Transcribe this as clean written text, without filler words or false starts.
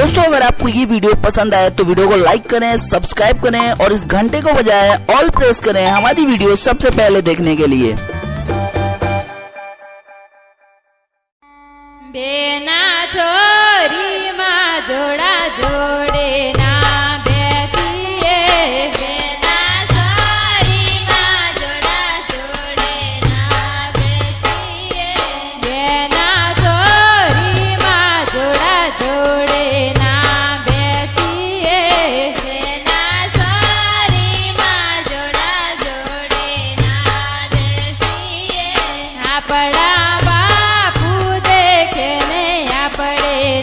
दोस्तों अगर आपको ये वीडियो पसंद आए तो वीडियो को लाइक करें, सब्सक्राइब करें और इस घंटे को बजाएं, ऑल प्रेस करें हमारी वीडियो सबसे पहले देखने के लिए। बेना छोरी माँ जोड़ा जोड़े ना बेसिए, बेना छोरी माँ जोड़ा जोड़े ना बेसिए, बेना छोरी माँ जोड़ा जोड़े ना बेसिए, बेना छोरी माँ जोड़ा जोड़े ना बेसिए। आपड़ा बापू देखे ने आपड़े